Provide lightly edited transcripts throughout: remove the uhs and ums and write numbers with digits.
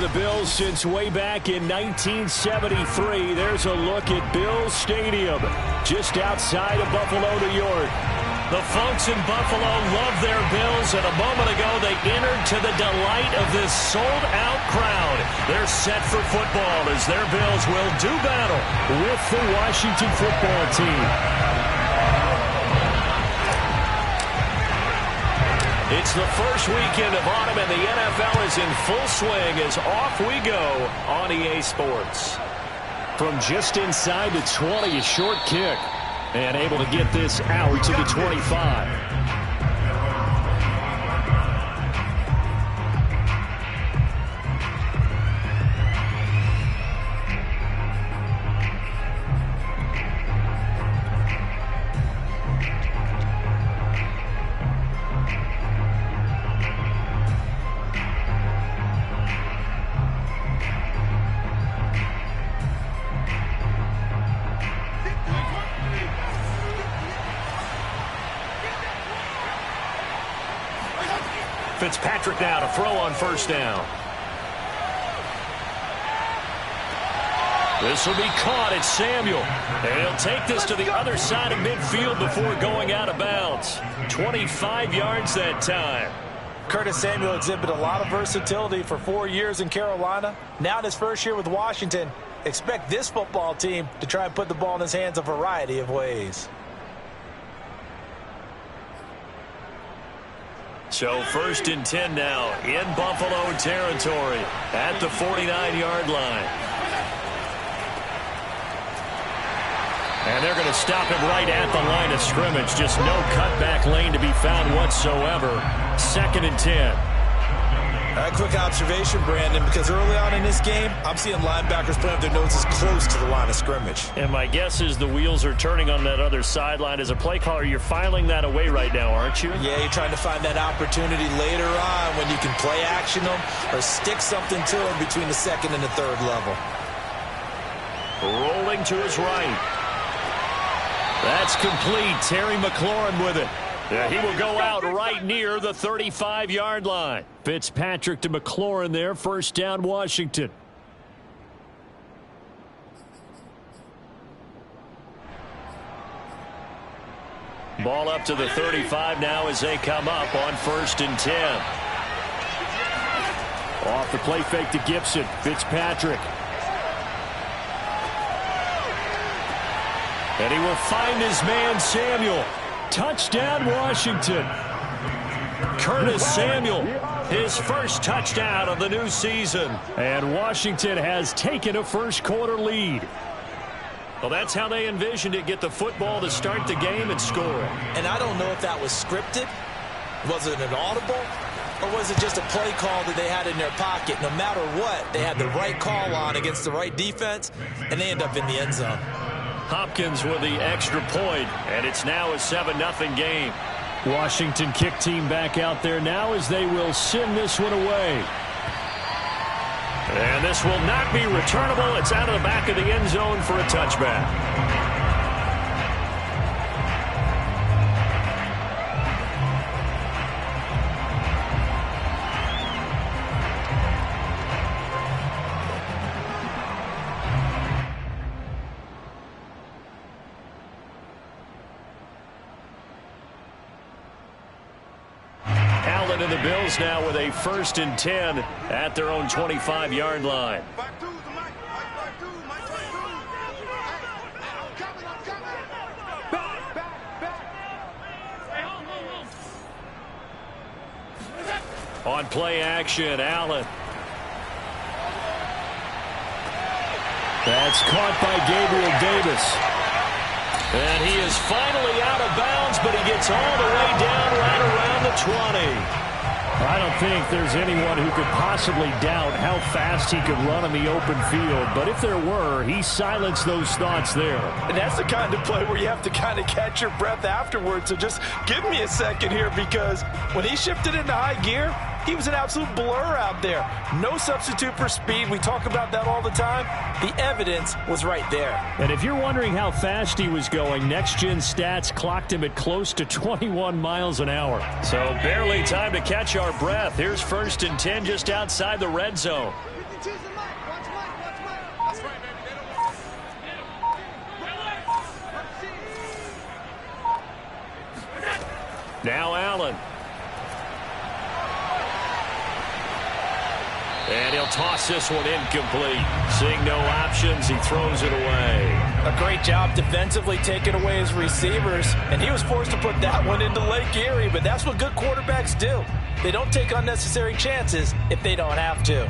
the Bills since way back in 1973. There's a look at Bills Stadium, just outside of Buffalo, New York. The folks in Buffalo love their Bills, and a moment ago they entered to the delight of this sold-out crowd. They're set for football as their Bills will do battle with the Washington football team. It's the first weekend of autumn, and the NFL is in full swing as off we go on EA Sports. From just inside the 20, a short kick. And able to get this out to the 25. Fitzpatrick now to throw on first down. This will be caught. It's Samuel. And he'll take this to the other side of midfield before going out of bounds. 25 yards that time. Curtis Samuel exhibited a lot of versatility for 4 years in Carolina. Now in his first year with Washington, expect this football team to try and put the ball in his hands a variety of ways. So first and 10 now in Buffalo territory at the 49-yard line. And they're going to stop him right at the line of scrimmage. Just no cutback lane to be found whatsoever. Second and 10. A quick observation, Brandon, because early on in this game, I'm seeing linebackers putting up their noses close to the line of scrimmage. And my guess is the wheels are turning on that other sideline. As a play caller, you're filing that away right now, aren't you? Yeah, you're trying to find that opportunity later on when you can play action them or stick something to them between the second and the third level. Rolling to his right. That's complete. Terry McLaurin with it. Yeah, he will go out right near the 35-yard line. Fitzpatrick to McLaurin there. First down, Washington. Ball up to the 35 now as they come up on first and 10. Off the play fake to Gibson. Fitzpatrick. And he will find his man, Samuel. Touchdown, Washington. Curtis Samuel, his first touchdown of the new season. And Washington has taken a first-quarter lead. Well, that's how they envisioned it, get the football to start the game and score it. And I don't know if that was scripted. Was it an audible? Or was it just a play call that they had in their pocket? No matter what, they had the right call on against the right defense, and they end up in the end zone. Hopkins with the extra point, and it's now a 7-0 game. Washington kick team back out there now as they will send this one away. And this will not be returnable. It's out of the back of the end zone for a touchback. And the Bills now with a first and 10 at their own 25-yard line. On play action, Allen. That's caught by Gabriel Davis. And he is finally out of bounds, but he gets all the way down right around the 20. I don't think there's anyone who could possibly doubt how fast he could run on the open field. But if there were, he silenced those thoughts there. And that's the kind of play where you have to kind of catch your breath afterwards. So just give me a second here, because when he shifted into high gear, he was an absolute blur out there. No substitute for speed. We talk about that all the time. The evidence was right there. And if you're wondering how fast he was going, next-gen stats clocked him at close to 21 miles an hour. So barely time to catch our breath. Here's first and 10 just outside the red zone. Now Allen. And he'll toss this one incomplete. Seeing no options, he throws it away. A great job defensively taking away his receivers, and he was forced to put that one into Lake Erie, but that's what good quarterbacks do. They don't take unnecessary chances if they don't have to.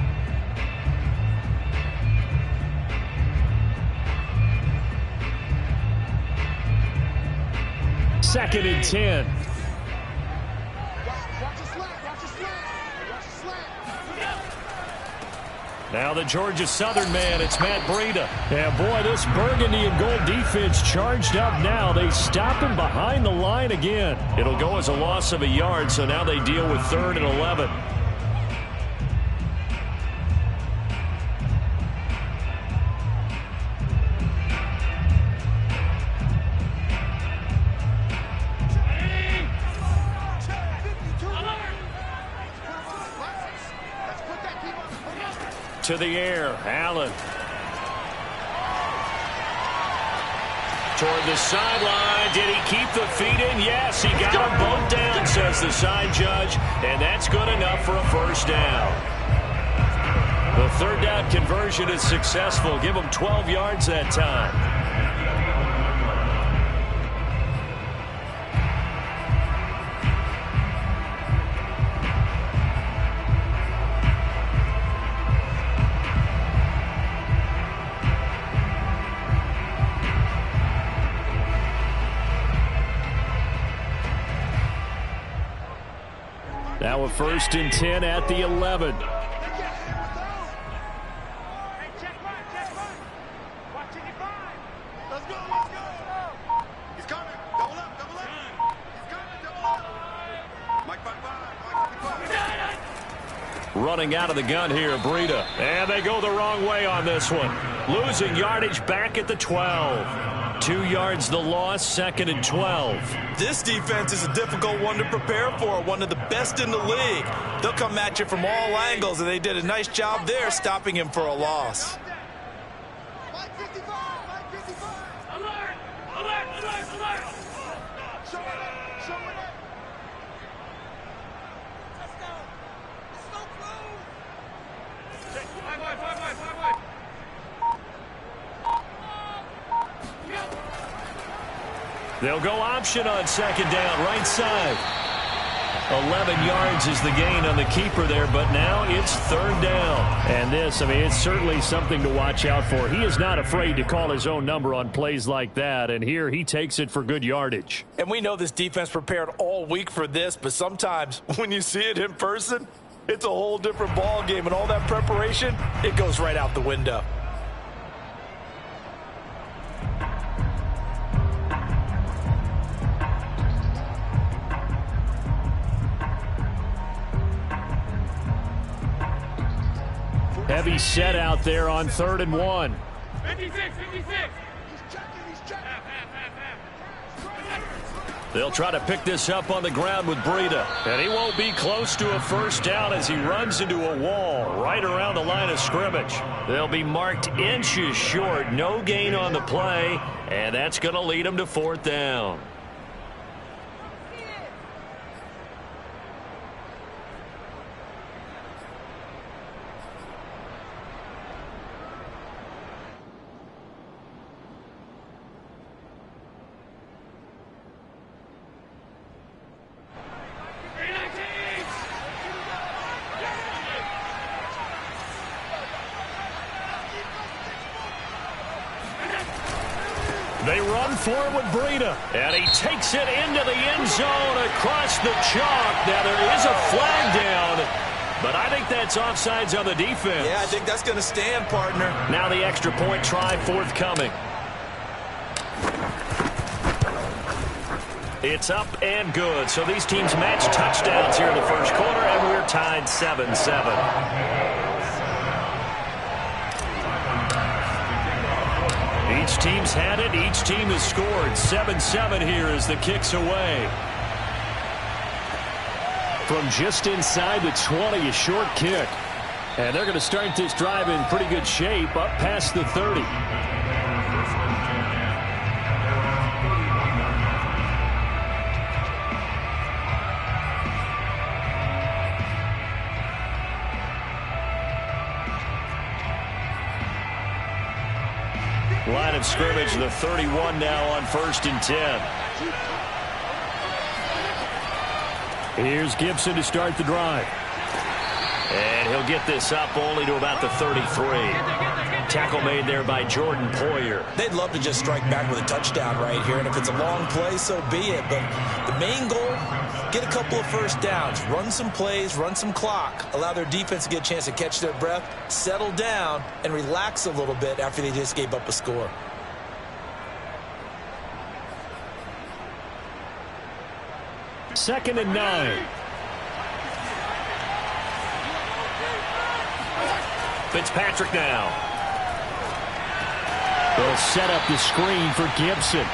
Second and 10. Now the Georgia Southern man, it's Matt Breida. And boy, this burgundy and gold defense charged up now. They stop him behind the line again. It'll go as a loss of a yard, so now they deal with 3rd and 11. To the air, Allen. Toward the sideline. Did he keep the feet in? Yes, he got them both down, says the side judge. And that's good enough for a first down. The 3rd down conversion is successful. Give him 12 yards that time. Now a 1st and 10 at the 11. Running out of the gun here, Breida. And they go the wrong way on this one. Losing yardage back at the 12. 2 yards the loss, 2nd and 12. This defense is a difficult one to prepare for, one of the best in the league. They'll come at you from all angles, and they did a nice job there stopping him for a loss. They'll go option on 2nd down, right side. 11 yards is the gain on the keeper there, but now it's 3rd down. And this, I mean, it's certainly something to watch out for. He is not afraid to call his own number on plays like that, and here he takes it for good yardage. And we know this defense prepared all week for this, but sometimes when you see it in person, it's a whole different ball game, and all that preparation, it goes right out the window. Heavy set out there on 3rd and 1. 56. They'll try to pick this up on the ground with Breida. And he won't be close to a first down as he runs into a wall right around the line of scrimmage. They'll be marked inches short. No gain on the play. And that's going to lead them to 4th down. They run forward with Breida, and he takes it into the end zone across the chalk. Now there is a flag down, but I think that's offsides on the defense. Yeah, I think that's going to stand, partner. Now the extra point try forthcoming. It's up and good. So these teams match touchdowns here in the first quarter, and we're tied 7-7. Each team's had it. Each team has scored. 7-7 here as the kick's away. From just inside the 20, a short kick. And they're going to start this drive in pretty good shape, up past the 30. Line of scrimmage, the 31 now on 1st and 10. Here's Gibson to start the drive. And he'll get this up only to about the 33. Tackle made there by Jordan Poyer. They'd love to just strike back with a touchdown right here, and if it's a long play, so be it. But the main goal, get a couple of first downs, run some plays, run some clock, allow their defense to get a chance to catch their breath, settle down, and relax a little bit after they just gave up a score. Second and 9. Fitzpatrick now. They'll set up the screen for Gibson.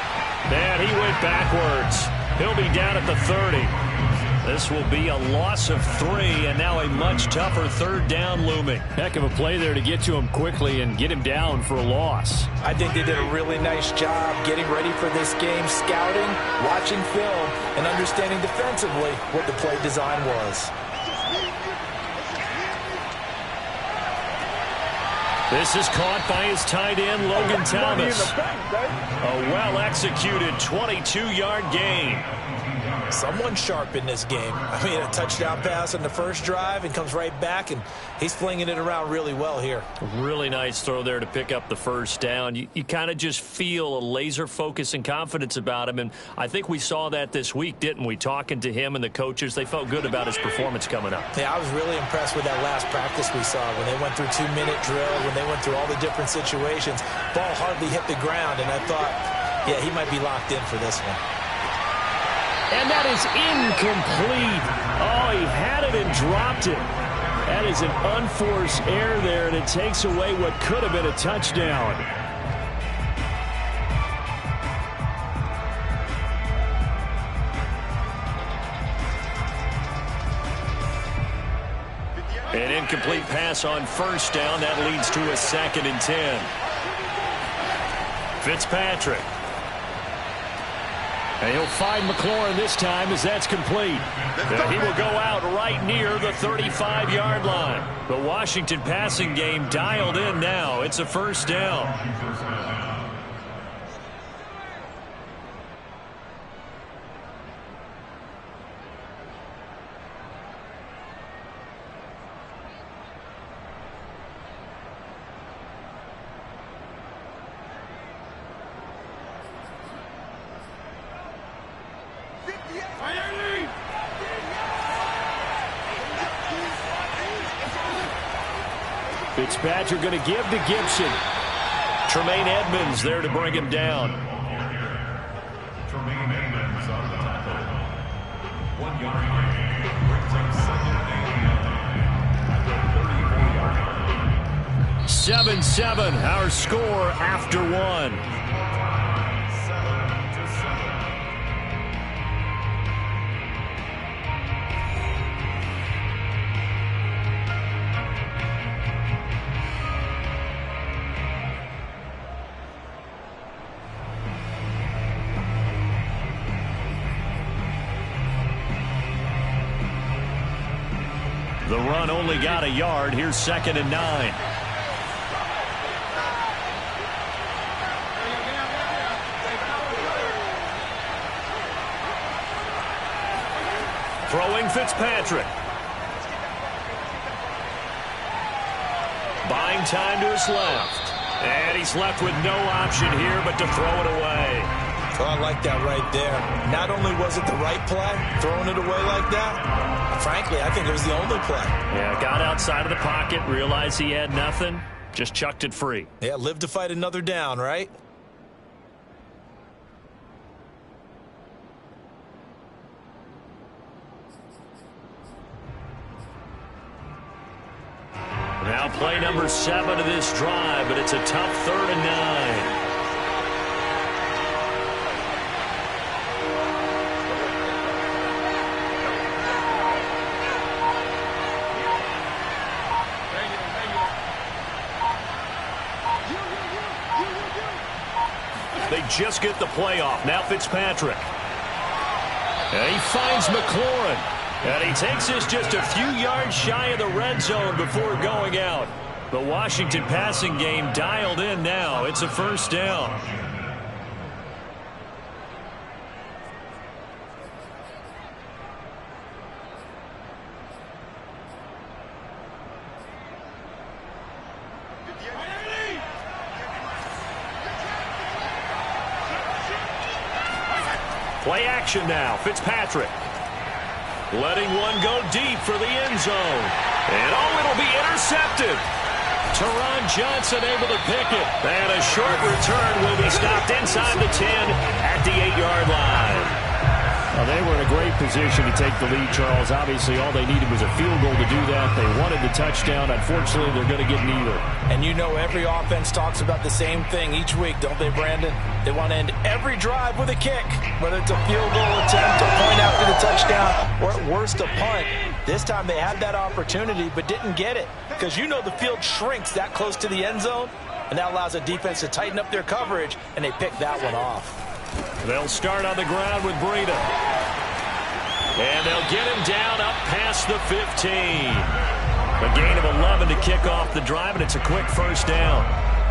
And he went backwards. He'll be down at the 30. This will be a loss of 3, and now a much tougher 3rd down looming. Heck of a play there to get to him quickly and get him down for a loss. I think they did a really nice job getting ready for this game, scouting, watching film, and understanding defensively what the play design was. This is caught by his tight end, Logan Thomas. A well-executed 22-yard gain. Someone sharp in this game. I mean, a touchdown pass on the first drive and comes right back, and he's flinging it around really well here. Really nice throw there to pick up the first down. You kind of just feel a laser focus and confidence about him, and I think we saw that this week, didn't we? Talking to him and the coaches, they felt good about his performance coming up. Yeah, I was really impressed with that last practice we saw when they went through 2-minute drill, when they went through all the different situations. Ball hardly hit the ground, and I thought, yeah, he might be locked in for this one. And that is incomplete. Oh, he had it and dropped it. That is an unforced error there, and it takes away what could have been a touchdown. An incomplete pass on first down. That leads to a 2nd and 10. Fitzpatrick. And he'll find McLaurin this time as that's complete. He will go out right near the 35-yard line. The Washington passing game dialed in now. It's a first down. Fitzpatrick going to give to Gibson. Tremaine Edmonds there to bring him down. Tremaine Edmonds on the tackle. 1 yard gain. Brings up 2nd and 8 at the 34-yard line. 7-7, our score after 1. The run only got a yard. Here's 2nd and 9. Throwing Fitzpatrick. Buying time to his left. And he's left with no option here but to throw it away. Oh, I like that right there. Not only was it the right play, throwing it away like that, frankly, I think it was the only play. Yeah, got outside of the pocket, realized he had nothing, just chucked it free. Yeah, live to fight another down, right? Now play number 7 of this drive, but it's a tough 3rd and 9. They just get the play off. Now Fitzpatrick. And he finds McLaurin. And he takes this just a few yards shy of the red zone before going out. The Washington passing game dialed in now. It's a first down. Play action now. Fitzpatrick. Letting one go deep for the end zone. And it'll be intercepted. Teron Johnson able to pick it. And a short return will be stopped inside the 10 at the 8-yard line. Well, they were in a great position to take the lead, Charles. Obviously, all they needed was a field goal to do that. They wanted the touchdown. Unfortunately, they're going to get neither. And you know every offense talks about the same thing each week, don't they, Brandon? They want to end every drive with a kick, whether it's a field goal attempt, a point after the touchdown, or at worst, a punt. This time they had that opportunity but didn't get it because you know the field shrinks that close to the end zone, and that allows a defense to tighten up their coverage, and they pick that one off. They'll start on the ground with Breida. And they'll get him down up past the 15. A gain of 11 to kick off the drive, and it's a quick first down.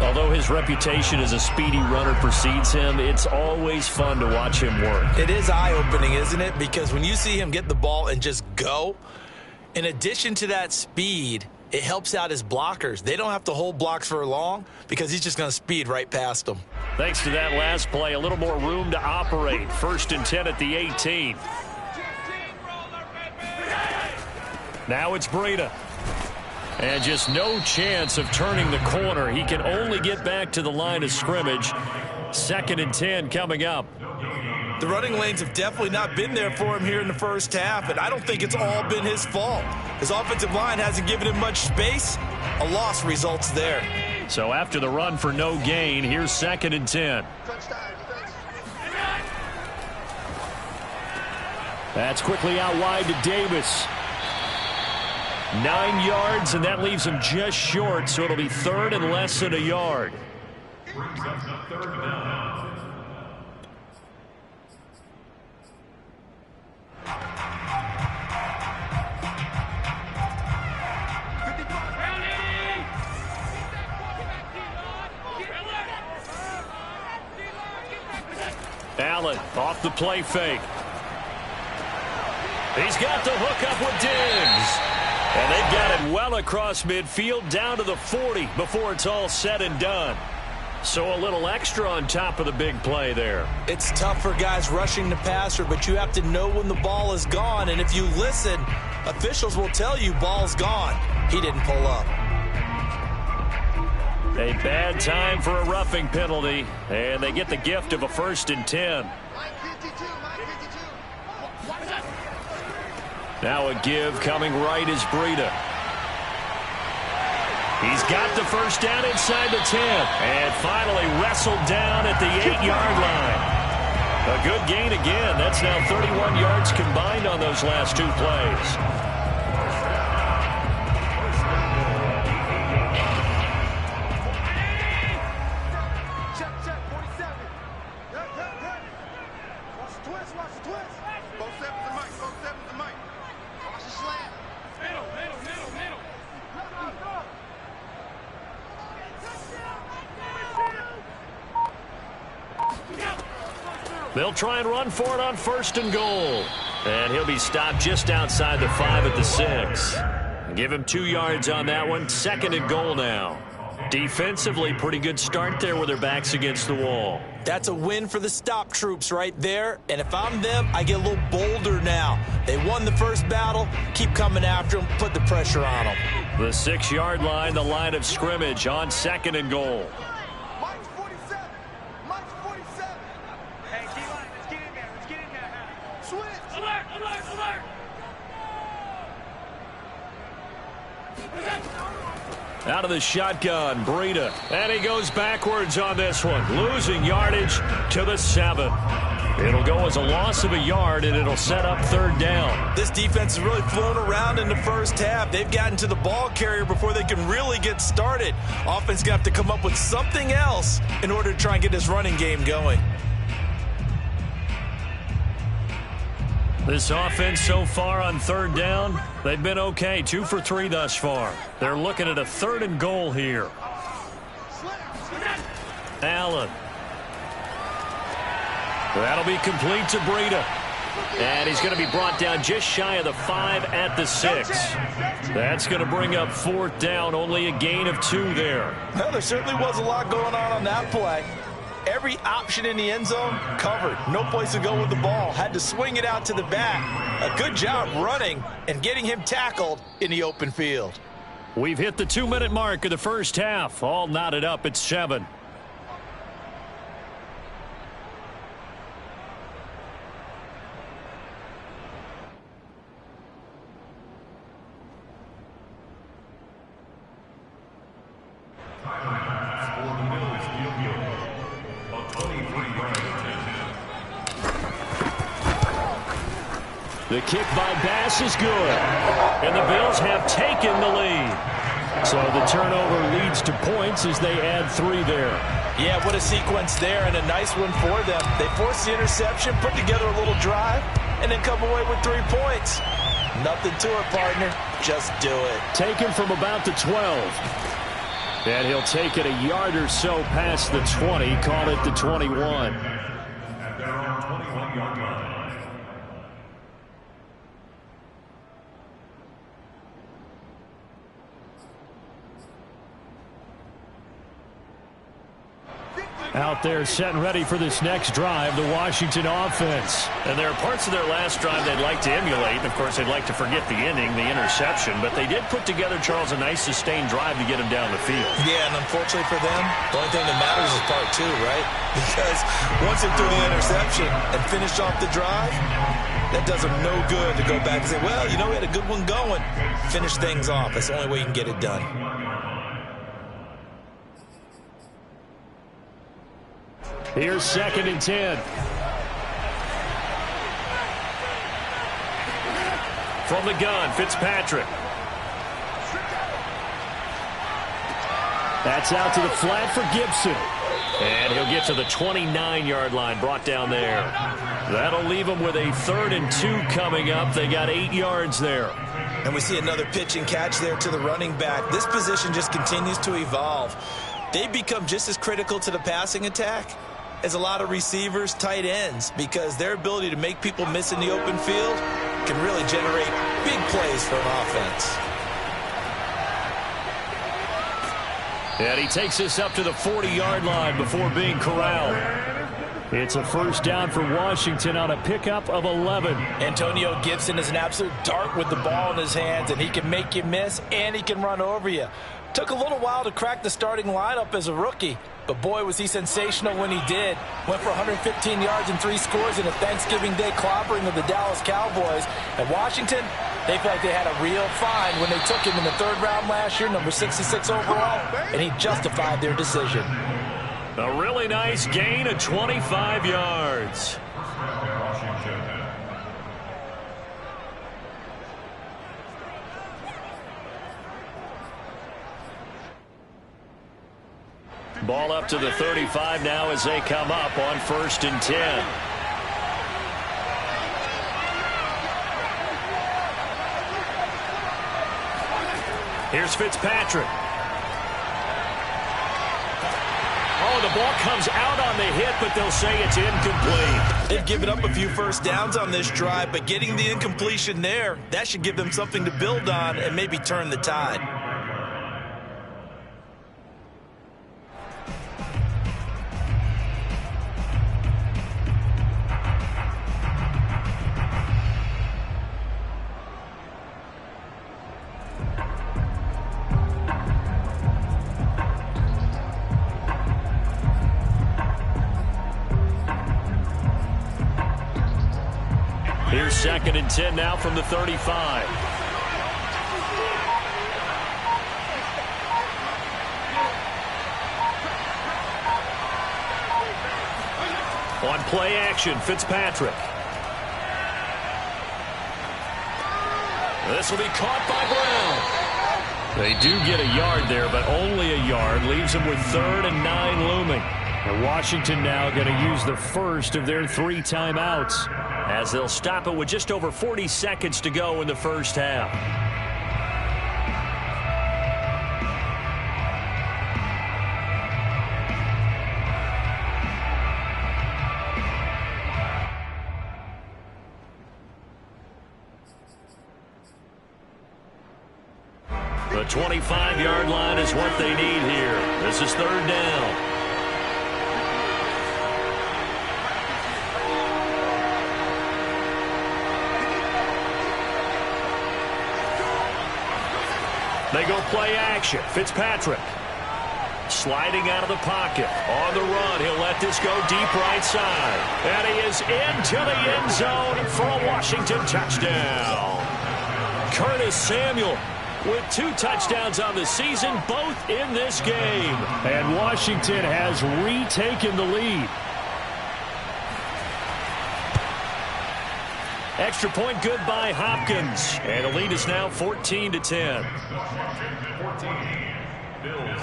Although his reputation as a speedy runner precedes him, it's always fun to watch him work. It is eye-opening, isn't it? Because when you see him get the ball and just go, in addition to that speed, it helps out his blockers. They don't have to hold blocks for long because he's just going to speed right past them. Thanks to that last play, a little more room to operate. First and 10 at the 18. Now it's Breida. And just no chance of turning the corner. He can only get back to the line of scrimmage. Second and 10 coming up. The running lanes have definitely not been there for him here in the first half, and I don't think it's all been his fault. His offensive line hasn't given him much space. A loss results there. So after the run for no gain, here's second and 10. That's quickly out wide to Davis. 9 yards, and that leaves him just short, so it'll be third and less than a yard. Allen off the play fake. He's got the hook up with Diggs. And they've got it well across midfield down to the 40 before it's all said and done. So a little extra on top of the big play there. It's tough for guys rushing the passer, but you have to know when the ball is gone. And if you listen, officials will tell you ball's gone. He didn't pull up. A bad time for a roughing penalty, and they get the gift of a first and 10. Now a give coming right is Breida. He's got the first down inside the 10 and finally wrestled down at the 8-yard line. A good gain again. That's now 31 yards combined on those last two plays. They'll try and run for it on first and goal. And he'll be stopped just outside the 5 at the 6. Give him 2 yards on that one. Second and goal now. Defensively, pretty good start there with their backs against the wall. That's a win for the stop troops right there. And if I'm them, I get a little bolder now. They won the first battle. Keep coming after them. Put the pressure on them. The 6-yard line, the line of scrimmage on second and goal. Out of the shotgun, Breida. And he goes backwards on this one, losing yardage to the 7. It'll go as a loss of a yard, and it'll set up third down. This defense has really flown around in the first half. They've gotten to the ball carrier before they can really get started. Offense got to come up with something else in order to try and get this running game going. This offense so far on third down, they've been okay. 2 for 3 thus far. They're looking at a 3rd and goal here. Allen. That'll be complete to Breida. And he's going to be brought down just shy of the 5 at the 6. That's going to bring up 4th down, only a gain of 2 there. Well, there certainly was a lot going on that play. Every option in the end zone covered. No place to go with the ball. Had to swing it out to the back. A good job running and getting him tackled in the open field. We've hit the 2-minute mark of the first half. All knotted up at 7. The kick by Bass is good. And the Bills have taken the lead. So the turnover leads to points as they add 3 there. Yeah, what a sequence there, and a nice one for them. They forced the interception, put together a little drive, and then come away with 3 points. Nothing to it, partner. Just do it. Taken from about the 12. And he'll take it a yard or so past the 20. Call it the 21. At their own 21-yard line. Out there set and ready for this next drive, the Washington offense. And there are parts of their last drive they'd like to emulate. And, of course, they'd like to forget the ending, the interception. But they did put together, Charles, a nice sustained drive to get him down the field. Yeah, and unfortunately for them, the only thing that matters is part 2, right? Because once they threw the interception and finished off the drive, that does them no good to go back and say, well, you know, we had a good one going. Finish things off. That's the only way you can get it done. Here's 2nd and 10. From the gun, Fitzpatrick. That's out to the flat for Gibson. And he'll get to the 29-yard line, brought down there. That'll leave him with a 3rd and 2 coming up. They got 8 yards there. And we see another pitch and catch there to the running back. This position just continues to evolve. They become just as critical to the passing attack as a lot of receivers, tight ends, because their ability to make people miss in the open field can really generate big plays for an offense. And he takes us up to the 40-yard line before being corralled. It's a 1st down for Washington on a pickup of 11. Antonio Gibson is an absolute dart with the ball in his hands, and he can make you miss and he can run over you. Took a little while to crack the starting lineup as a rookie, but boy, was he sensational when he did. Went for 115 yards and 3 scores in a Thanksgiving Day clobbering of the Dallas Cowboys. At Washington, they felt like they had a real find when they took him in the 3rd round last year, number 66 overall, and he justified their decision. A really nice gain of 25 yards. Ball up to the 35 now as they come up on 1st and 10. Here's Fitzpatrick. Oh, the ball comes out on the hit, but they'll say it's incomplete. They've given up a few 1st downs on this drive, but getting the incompletion there, that should give them something to build on and maybe turn the tide. Here's 2nd and 10 now from the 35. On play action, Fitzpatrick. This will be caught by Brown. They do get a yard there, but only a yard. Leaves them with 3rd and 9 looming. And Washington now going to use the first of their 3 timeouts, as they'll stop it with just over 40 seconds to go in the first half. The 25-yard line is what they need here. This is 3rd down. They go play action. Fitzpatrick sliding out of the pocket. On the run, he'll let this go deep right side. And he is into the end zone for a Washington touchdown. Curtis Samuel with 2 touchdowns on the season, both in this game. And Washington has retaken the lead. Extra point good by Hopkins. And the lead is now 14-10. Washington 14, Bills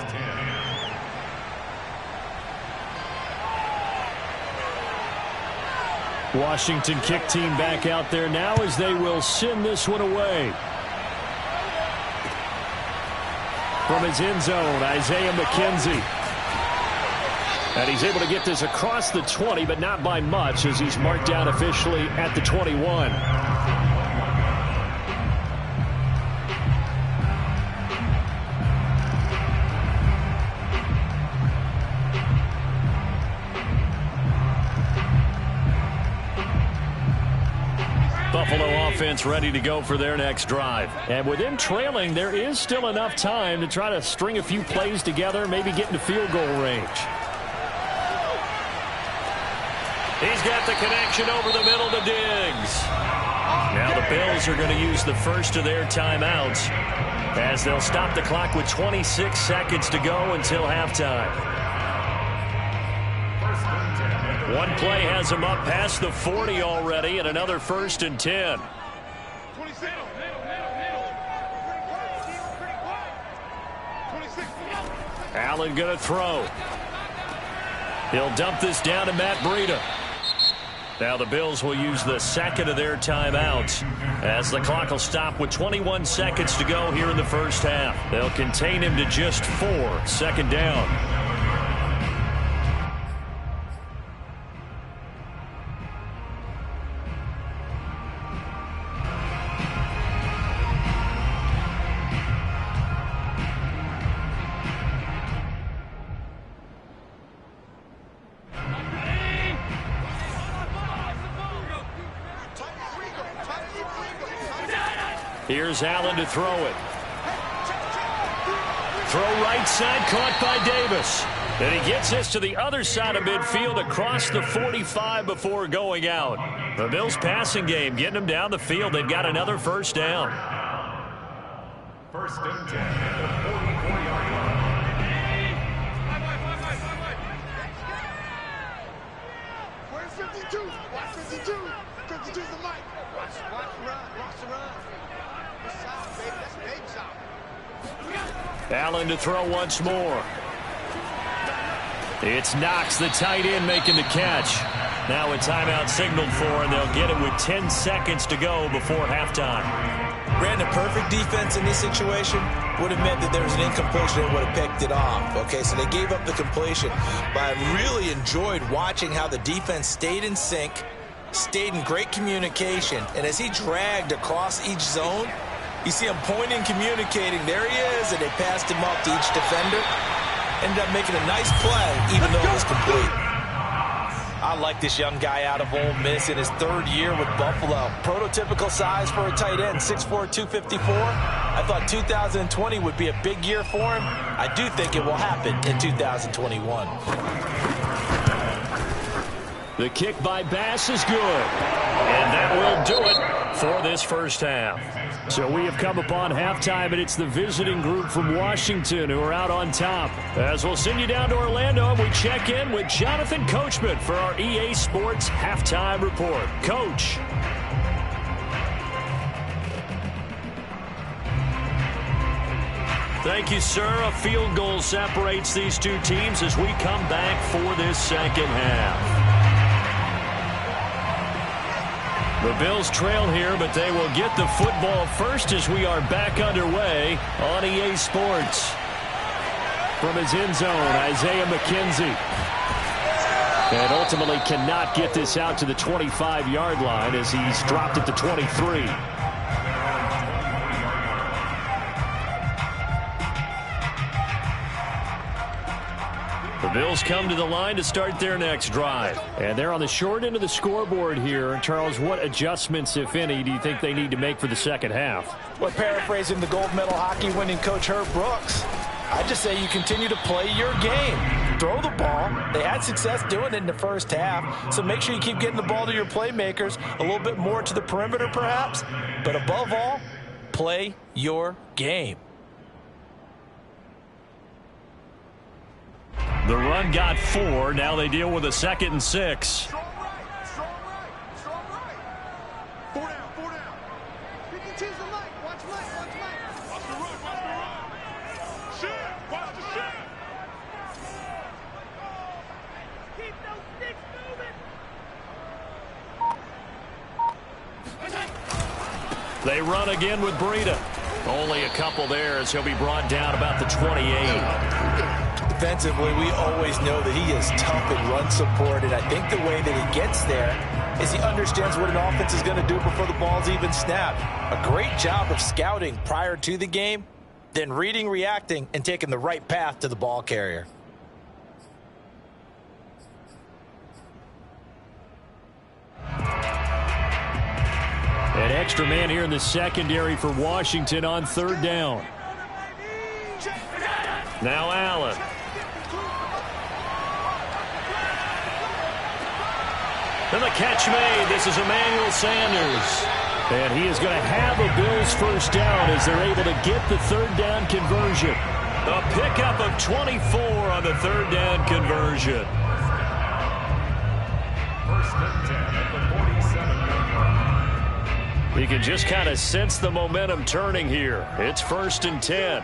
10. Washington kick team back out there now as they will send this one away. From his end zone, Isaiah McKenzie. And he's able to get this across the 20, but not by much, as he's marked down officially at the 21. Buffalo offense ready to go for their next drive. And with them trailing, there is still enough time to try to string a few plays together, maybe get into field goal range. He's got the connection over the middle to Diggs. Now the Bills are going to use the first of their timeouts, as they'll stop the clock with 26 seconds to go until halftime. One play has him up past the 40 already, and another 1st and 10. Allen going to throw. He'll dump this down to Matt Breida. Now the Bills will use the second of their timeouts, as the clock will stop with 21 seconds to go here in the first half. They'll contain him to just 4. 2nd down. Here's Allen to throw it. Throw right side, caught by Davis. And he gets this to the other side of midfield across the 45 before going out. The Bills passing game getting them down the field. They've got another 1st down. 1st and 10 at the 44-yard line. Where's 52? Watch 52. 52's the mic. Watch run. Watch the run. Allen to throw once more. It's Knox, the tight end, making the catch. Now a timeout signaled for, and they'll get it with 10 seconds to go before halftime. Brandon, perfect defense in this situation would have meant that there was an incompletion that would have picked it off. Okay, so they gave up the completion. But I really enjoyed watching how the defense stayed in sync, stayed in great communication, and as he dragged across each zone, you see him pointing, communicating. There he is, and they passed him up to each defender. Ended up making a nice play, even though it was complete. I like this young guy out of Ole Miss in his 3rd year with Buffalo. Prototypical size for a tight end, 6'4", 254. I thought 2020 would be a big year for him. I do think it will happen in 2021. The kick by Bass is good. And that will do it for this first half. So we have come upon halftime, and it's the visiting group from Washington who are out on top. As we'll send you down to Orlando, and we check in with Jonathan Coachman for our EA Sports Halftime Report. Coach. Thank you, sir. A field goal separates these two teams as we come back for this second half. The Bills trail here, but they will get the football first as we are back underway on EA Sports. From his end zone, Isaiah McKenzie. And ultimately cannot get this out to the 25-yard line as he's dropped at the 23. The Bills come to the line to start their next drive. And they're on the short end of the scoreboard here. Charles, what adjustments, if any, do you think they need to make for the second half? Well, paraphrasing the gold medal hockey winning coach Herb Brooks, I just say you continue to play your game. Throw the ball. They had success doing it in the first half, so make sure you keep getting the ball to your playmakers, a little bit more to the perimeter perhaps, but above all, play your game. The run got 4. Now they deal with a 2nd and 6. Strong right, strong right, strong right. 4 down, 4 down. 52's the light. Watch light, watch light. Watch the run, watch the run. Shit, watch the shit. Keep those sticks moving. They run again with Breida. Only a couple there as he'll be brought down about the 28. Defensively, we always know that he is tough in run support, and I think the way that he gets there is he understands what an offense is going to do before the ball's even snapped. A great job of scouting prior to the game, then reading, reacting, and taking the right path to the ball carrier. An extra man here in the secondary for Washington on 3rd down. Now Allen. And the catch made. This is Emmanuel Sanders. And he is going to have a Bills first down as they're able to get the 3rd down conversion. A pickup of 24 on the 3rd down conversion. First and 10 at the 47-yard line. You can just kind of sense the momentum turning here. It's 1st and 10.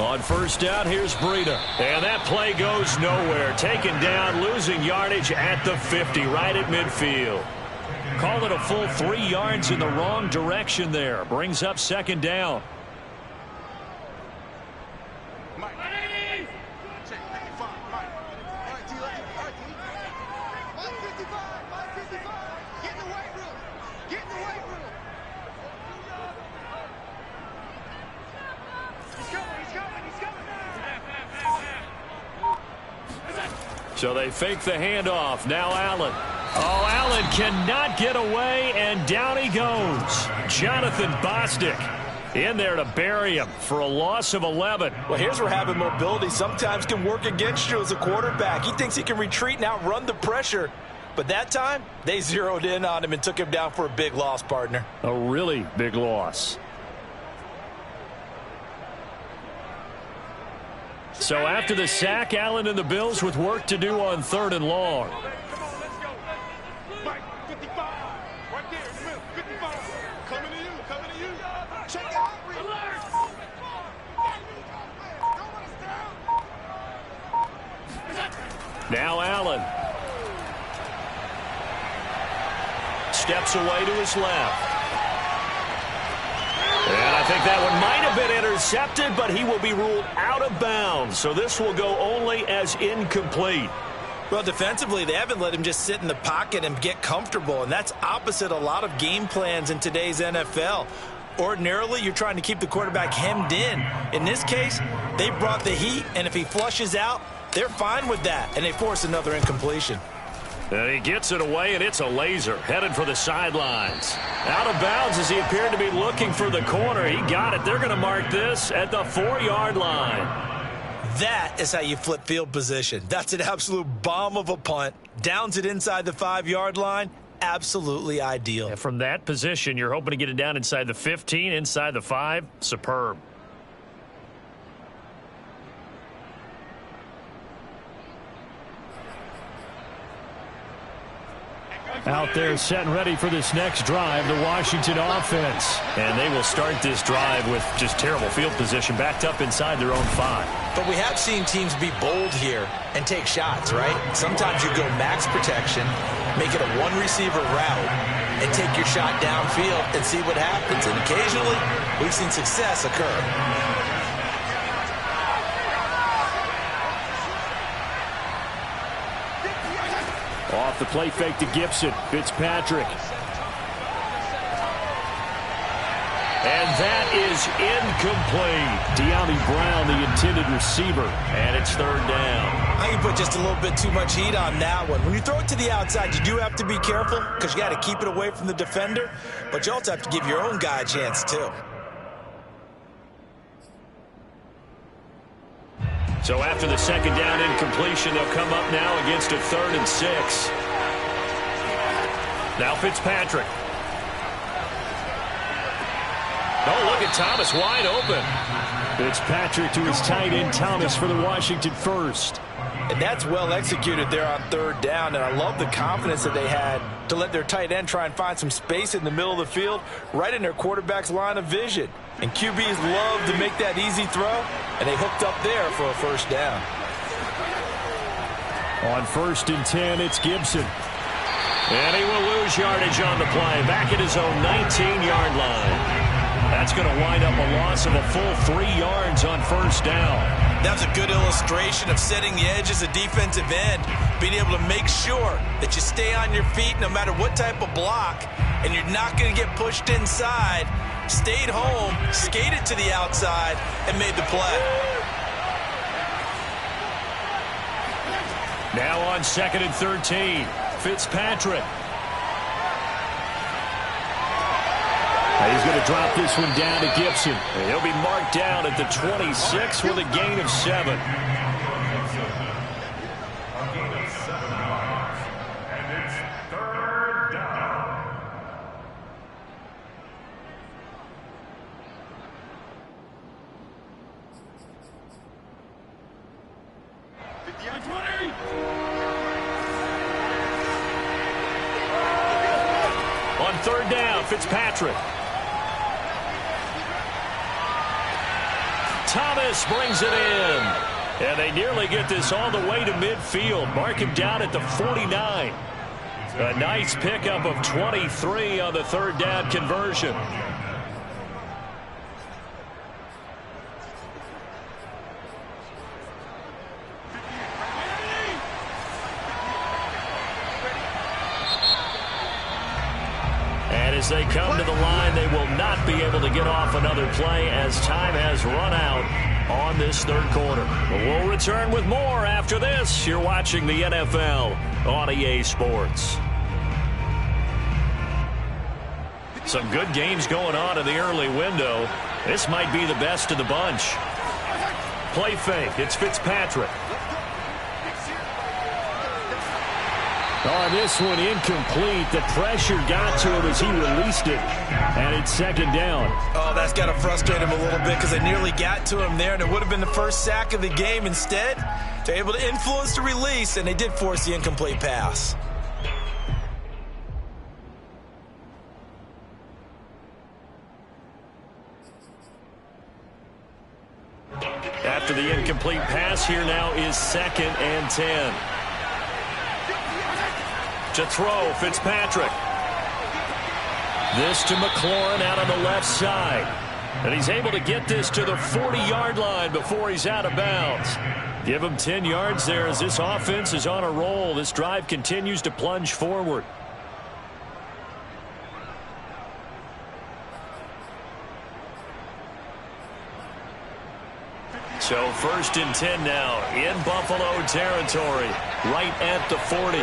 On 1st down, here's Breida. And that play goes nowhere. Taken down, losing yardage at the 50, right at midfield. Call it a full 3 yards in the wrong direction there. Brings up 2nd down. Mike. Check 55, Mike. All right, T, let's go. All right, T. Mike 55, Mike 55. Get in the weight room. Get in the weight room. He's coming, he's coming, he's coming. So they fake the handoff. Now Allen. Oh, Allen cannot get away, and down he goes. Jonathan Bostic in there to bury him for a loss of 11. Well, here's where having mobility sometimes can work against you as a quarterback. He thinks he can retreat and outrun the pressure. But that time, they zeroed in on him and took him down for a big loss, partner. A really big loss. So after the sack, Allen and the Bills with work to do on 3rd and long. Come on, let's go. Mike 55. Right there in the middle. 55. Coming to you, coming to you. Check it out, Reed. Alert. Don't let us down. Now Allen. Steps away to his left. And I think that one might have been intercepted, but he will be ruled out of bounds. So this will go only as incomplete. Well, defensively, they haven't let him just sit in the pocket and get comfortable, and that's opposite a lot of game plans in today's NFL. Ordinarily, you're trying to keep the quarterback hemmed in. In this case, they brought the heat, and if he flushes out, they're fine with that, and they force another incompletion. And he gets it away, and it's a laser headed for the sidelines. Out of bounds as he appeared to be looking for the corner. He got it. They're going to mark this at the 4-yard line. That is how you flip field position. That's an absolute bomb of a punt. Downs it inside the 5-yard line, absolutely ideal. And from that position, you're hoping to get it down inside the 15, inside the 5. Superb. Out there set and ready for this next drive, the Washington offense. And they will start this drive with just terrible field position, backed up inside their own 5. But we have seen teams be bold here and take shots, right? Sometimes you go max protection, make it a one-receiver route, and take your shot downfield and see what happens. And occasionally, we've seen success occur. Off the play fake to Gibson. Fitzpatrick. And that is incomplete. De'Ami Brown, the intended receiver. And it's 3rd down. I think you put just a little bit too much heat on that one. When you throw it to the outside, you do have to be careful because you got to keep it away from the defender. But you also have to give your own guy a chance, too. So after the 2nd down incompletion, they'll come up now against a 3rd and 6. Now Fitzpatrick. Oh, look at Thomas wide open. Fitzpatrick to his tight end Thomas for the Washington first. And that's well executed there on 3rd down. And I love the confidence that they had to let their tight end try and find some space in the middle of the field, right in their quarterback's line of vision. And QBs love to make that easy throw, and they hooked up there for a 1st down. On 1st and 10, it's Gibson. And he will lose yardage on the play, back at his own 19-yard line. That's going to wind up a loss of a full 3 yards on 1st down. That's a good illustration of setting the edge as a defensive end, being able to make sure that you stay on your feet no matter what type of block, and you're not going to get pushed inside. Stayed home, skated to the outside, and made the play. Now on 2nd and 13, Fitzpatrick. He's going to drop this one down to Gibson. And he'll be marked down at the 26 with a gain of 7. On 3rd down, Fitzpatrick. Thomas brings it in. And they nearly get this all the way to midfield. Mark him down at the 49. A nice pickup of 23 on the 3rd down conversion. And as they come to the line, they will not be able to get off another play as time has run out on this 3rd quarter. But we'll return with more after this. You're watching the NFL on EA Sports. Some good games going on in the early window. This might be the best of the bunch. Play fake. It's Fitzpatrick. On this one, incomplete. The pressure got to him as he released it. And it's 2nd down. Oh, that's got to frustrate him a little bit because they nearly got to him there, and it would have been the first sack of the game. Instead, they're able to influence the release, and they did force the incomplete pass. After the incomplete pass, here now is 2nd and 10. To throw, Fitzpatrick. This to McLaurin out on the left side. And he's able to get this to the 40-yard line before he's out of bounds. Give him 10 yards there as this offense is on a roll. This drive continues to plunge forward. So 1st and 10 now in Buffalo territory, right at the 40.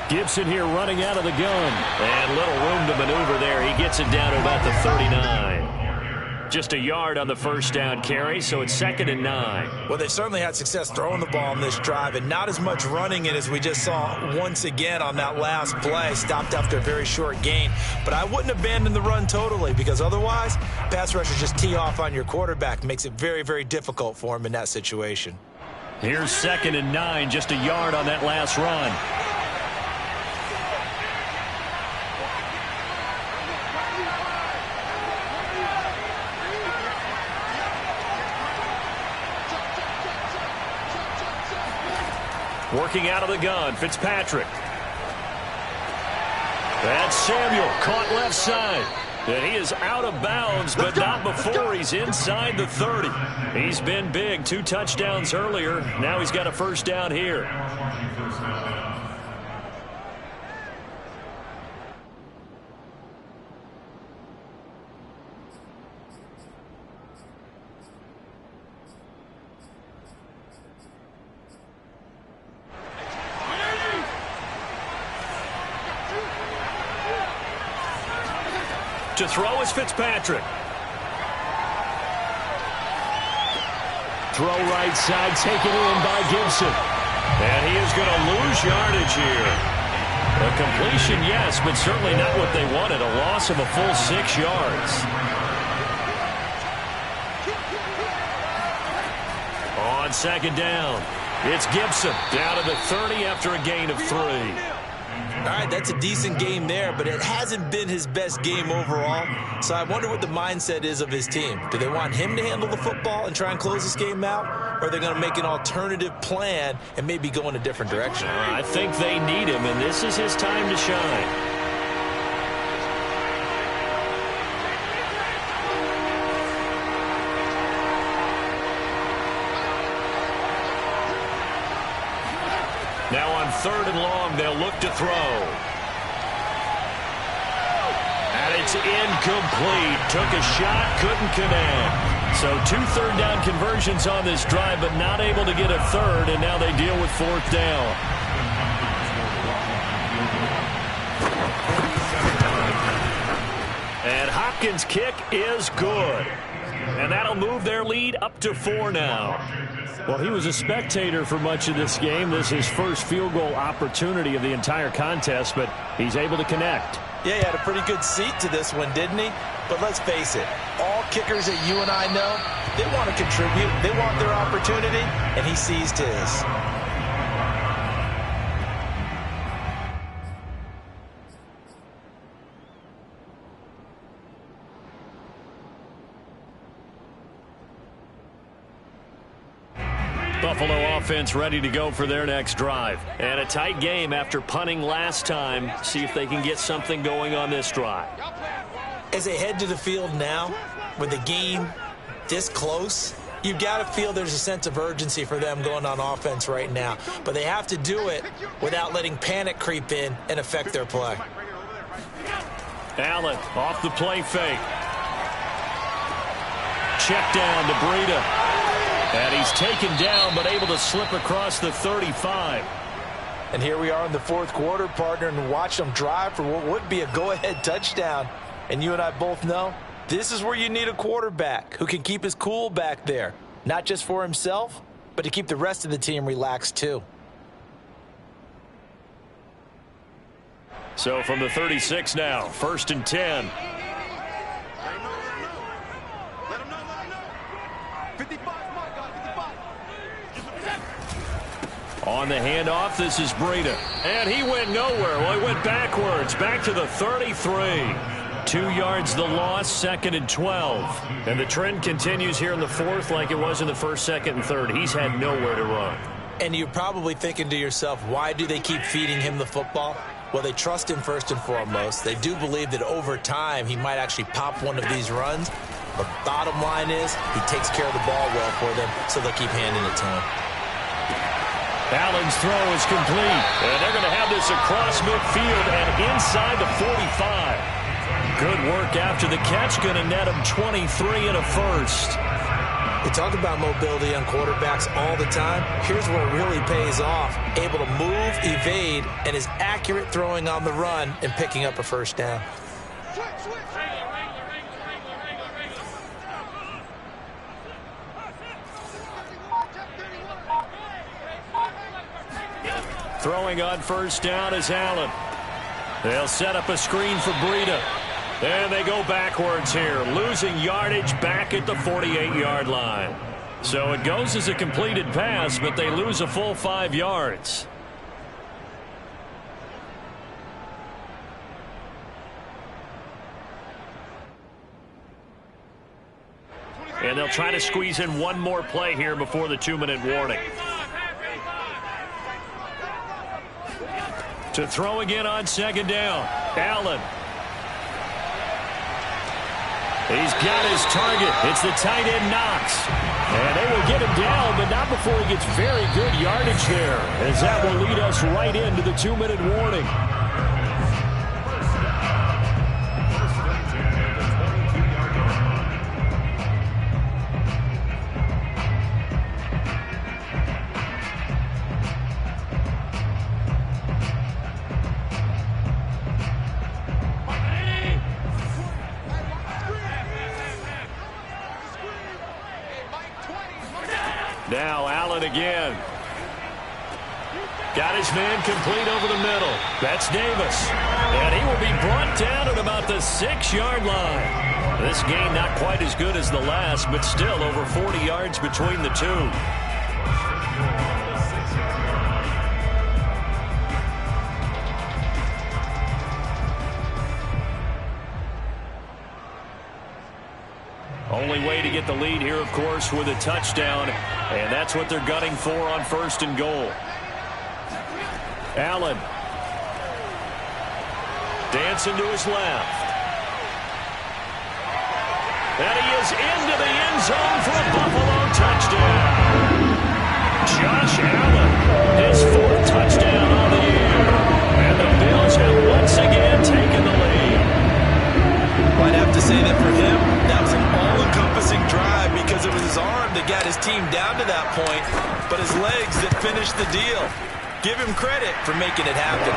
Gibson here running out of the gun. And little room to maneuver there. He gets it down to about the 39. Just a yard on the first down carry, so it's 2nd and 9. Well, they certainly had success throwing the ball in this drive, and not as much running it as we just saw once again on that last play. Stopped after a very short gain. But I wouldn't abandon the run totally, because otherwise, pass rushers just tee off on your quarterback. Makes it very, very difficult for him in that situation. Here's 2nd and 9, just a yard on that last run. Working out of the gun, Fitzpatrick. That's Samuel, caught left side. And he is out of bounds, but not before he's inside the 30. He's been big, 2 touchdowns earlier. Now he's got a first down here. To throw is Fitzpatrick. Throw right side, taken in by Gibson. And he is going to lose yardage here. A completion, yes, but certainly not what they wanted. A loss of a full 6 yards. On 2nd down, it's Gibson down to the 30 after a gain of 3. All right, that's a decent game there, but it hasn't been his best game overall. So I wonder what the mindset is of his team. Do they want him to handle the football and try and close this game out? Or are they going to make an alternative plan and maybe go in a different direction? I think they need him, and this is his time to shine. Now on 3rd and long, they'll look to throw. And it's incomplete. Took a shot, couldn't connect. So 2 third-down conversions on this drive, but not able to get a third, and now they deal with 4th down. And Hopkins' kick is good. And that'll move their lead up to 4 now. Well, he was a spectator for much of this game. This is his first field goal opportunity of the entire contest, but he's able to connect. Yeah, he had a pretty good seat to this one, didn't he? But let's face it, all kickers that you and I know, they want to contribute. They want their opportunity, and he seized his. Buffalo offense ready to go for their next drive. And a tight game after punting last time. See if they can get something going on this drive. As they head to the field now, with the game this close, you've got to feel there's a sense of urgency for them going on offense right now. But they have to do it without letting panic creep in and affect their play. Allen off the play fake. Check down to Breida. And he's taken down, but able to slip across the 35. And here we are in the 4th quarter, partner, and watch them drive for what would be a go-ahead touchdown. And you and I both know this is where you need a quarterback who can keep his cool back there. Not just for himself, but to keep the rest of the team relaxed too. So from the 36 now, 1st and 10. On the handoff, this is Breida. And he went nowhere. Well, he went backwards, back to the 33. 2 yards the loss, 2nd and 12. And the trend continues here in the 4th like it was in the 1st, 2nd, and 3rd. He's had nowhere to run. And you're probably thinking to yourself, why do they keep feeding him the football? Well, they trust him first and foremost. They do believe that over time he might actually pop one of these runs. But bottom line is he takes care of the ball well for them, so they'll keep handing it to him. Allen's throw is complete. And they're going to have this across midfield and inside the 45. Good work after the catch. Going to net him 23 and a first. They talk about mobility on quarterbacks all the time. Here's where it really pays off. Able to move, evade, and is accurate throwing on the run and picking up a first down. Throwing on first down is Allen. They'll set up a screen for Breida. And they go backwards here, losing yardage back at the 48-yard line. So it goes as a completed pass, but they lose a full 5 yards. And they'll try to squeeze in one more play here before the 2-minute warning. To throw again on second down, Allen. He's got his target. It's the tight end Knox. And they will get him down, but not before he gets very good yardage there, as that will lead us right into the 2-minute warning. Now Allen again. Got his man complete over the middle. That's Davis. And he will be brought down at about the 6-yard line. This game not quite as good as the last, but still over 40 yards between the two. Only way to get the lead here, of course, with a touchdown. And that's what they're gunning for on first and goal. Allen. Dancing to his left. And he is into the end zone for a Buffalo touchdown. Josh Allen, his 4th touchdown on the year. And the Bills have once again taken the lead. I'd have to say that for him, that was an all-encompassing drive because it was his arm that got his team down to that point, but his legs that finished the deal. Give him credit for making it happen.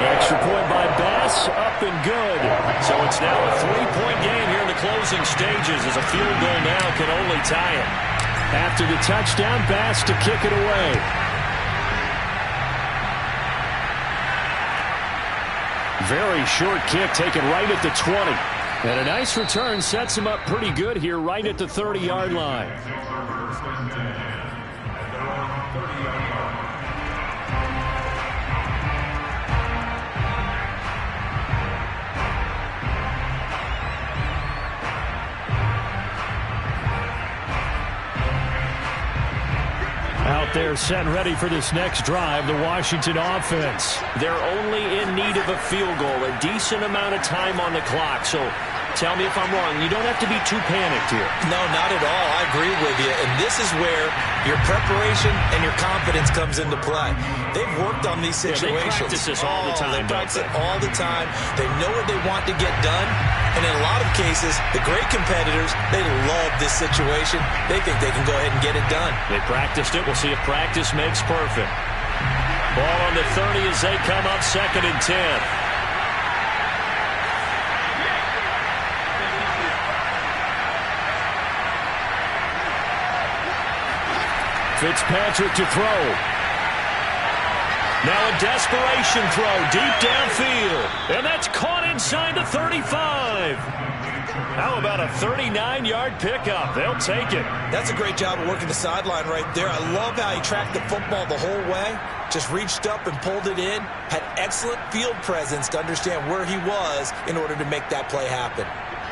Extra point by Bass, up and good. So it's now a 3-point game here in the closing stages, as a field goal now can only tie it. After the touchdown, Bass to kick it away. Very short kick taken right at the 20. And a nice return sets him up pretty good here right at the 30-yard line. Out there set ready for this next drive, the Washington offense. They're only in need of a field goal, a decent amount of time on the clock. So tell me if I'm wrong. You don't have to be too panicked here. No, not at all. I agree with you. And this is where your preparation and your confidence comes into play. They've worked on these situations. They practice this all the time. They practice it all the time. They know what they want to get done. And in a lot of cases, the great competitors, they love this situation. They think they can go ahead and get it done. They practiced it. We'll see if practice makes perfect. Ball on the 30 as they come up 2nd and 10. Fitzpatrick to throw. Now a desperation throw deep downfield. And that's caught inside the 35. How about a 39-yard pickup? They'll take it. That's a great job of working the sideline right there. I love how he tracked the football the whole way. Just reached up and pulled it in. Had excellent field presence to understand where he was in order to make that play happen.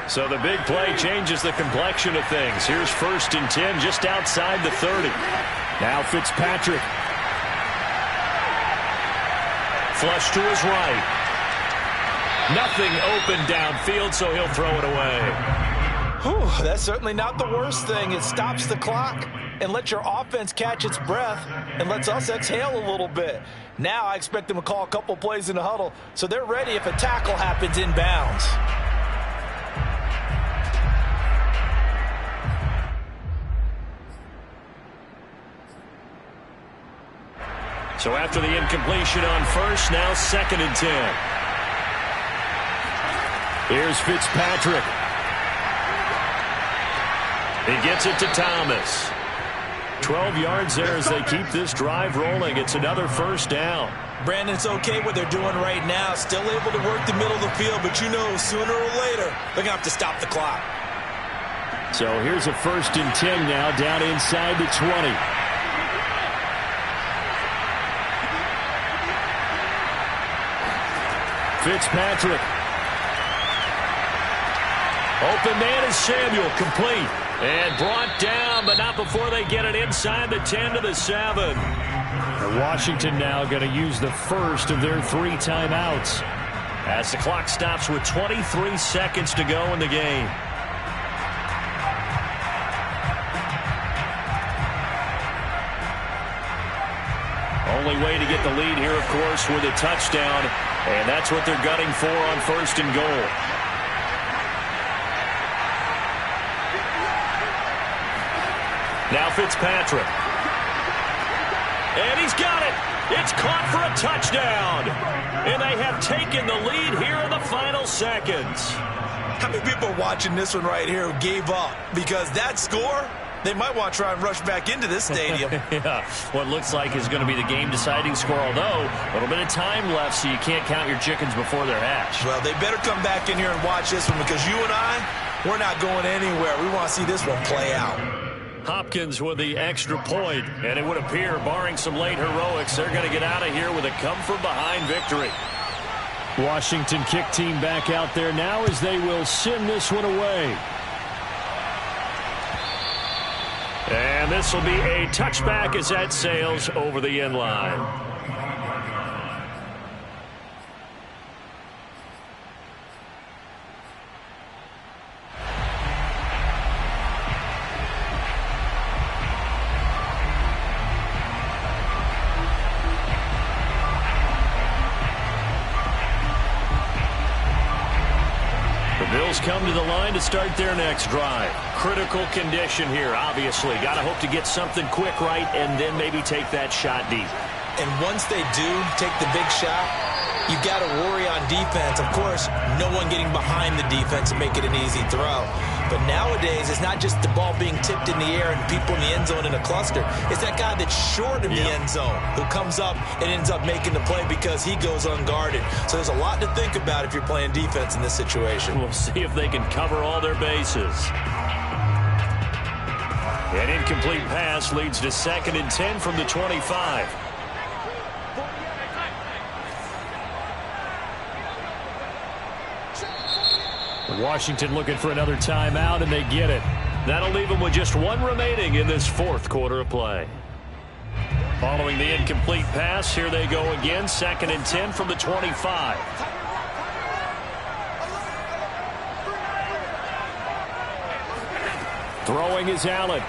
So the big play changes the complexion of things. Here's 1st and 10 just outside the 30. Now Fitzpatrick. Flush to his right. Nothing open downfield, so he'll throw it away. Whew, that's certainly not the worst thing. It stops the clock and lets your offense catch its breath and lets us exhale a little bit. Now I expect them to call a couple plays in the huddle, so they're ready if a tackle happens inbounds. So after the incompletion on first, now 2nd and 10. Here's Fitzpatrick. He gets it to Thomas. 12 yards there as they keep this drive rolling. It's another first down. Brandon, it's okay what they're doing right now. Still able to work the middle of the field, but you know sooner or later they're going to have to stop the clock. So here's a 1st and 10 now, down inside the 20. Fitzpatrick. Open man is Samuel, complete. And brought down, but not before they get it inside the 10 to the 7. Washington now going to use the first of their 3 timeouts as the clock stops with 23 seconds to go in the game. Only way to get the lead here, of course, with a touchdown, and that's what they're gunning for on 1st and goal. Now Fitzpatrick. And he's got it. It's caught for a touchdown. And they have taken the lead here in the final seconds. How many people are watching this one right here who gave up? Because that score, they might want to try and rush back into this stadium. Yeah, what looks like is going to be the game-deciding score, although a little bit of time left, so you can't count your chickens before they're hatched. Well, they better come back in here and watch this one, because you and I, we're not going anywhere. We want to see this one play out. Hopkins with the extra point, and it would appear, barring some late heroics, they're going to get out of here with a come-from-behind victory. Washington kick team back out there now as they will send this one away. And this will be a touchback as that sails over the end line. Bills come to the line to start their next drive. Critical condition here, obviously. Got to hope to get something quick right and then maybe take that shot deep. And once they do take the big shot, you've got to worry on defense. Of course, no one getting behind the defense and make it an easy throw. But nowadays, it's not just the ball being tipped in the air and people in the end zone in a cluster. It's that guy that's short of the end zone who comes up and ends up making the play because he goes unguarded. So there's a lot to think about if you're playing defense in this situation. We'll see if they can cover all their bases. An incomplete pass leads to 2nd and 10 from the 25. Washington looking for another timeout, and they get it. That'll leave them with just 1 remaining in this 4th quarter of play. Following the incomplete pass, here they go again. 2nd and 10 from the 25. Throwing is Allen.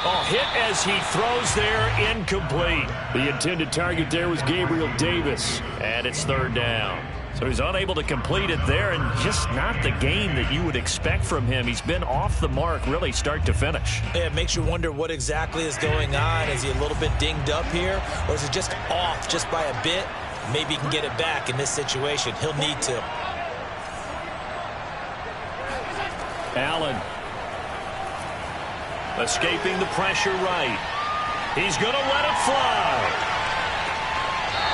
Oh, hit as he throws there, incomplete. The intended target there was Gabriel Davis, and it's 3rd down. So he's unable to complete it there, and just not the game that you would expect from him. He's been off the mark really start to finish. Yeah, it makes you wonder what exactly is going on. Is he a little bit dinged up here, or is it just off just by a bit? Maybe he can get it back in this situation. He'll need to. Allen. Escaping the pressure right. He's going to let it fly.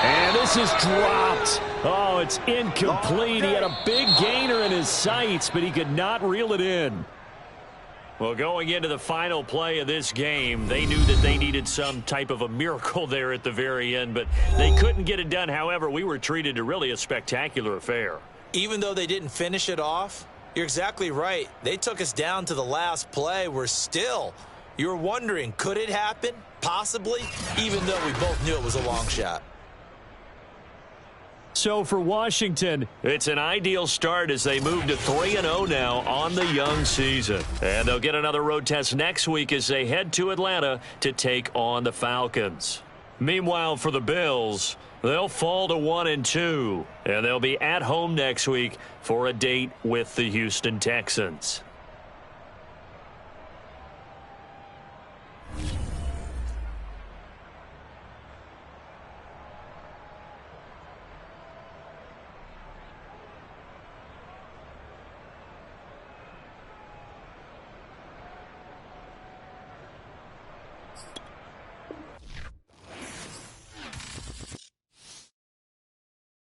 And this is dropped. Oh, it's incomplete. He had a big gainer in his sights, but he could not reel it in. Well, going into the final play of this game, they knew that they needed some type of a miracle there at the very end, but they couldn't get it done. However, we were treated to really a spectacular affair. Even though they didn't finish it off, you're exactly right. They took us down to the last play. We're still, you were wondering, could it happen? Possibly, even though we both knew it was a long shot. So for Washington, it's an ideal start as they move to 3-0 now on the young season. And they'll get another road test next week as they head to Atlanta to take on the Falcons. Meanwhile, for the Bills, they'll fall to 1-2, and they'll be at home next week for a date with the Houston Texans.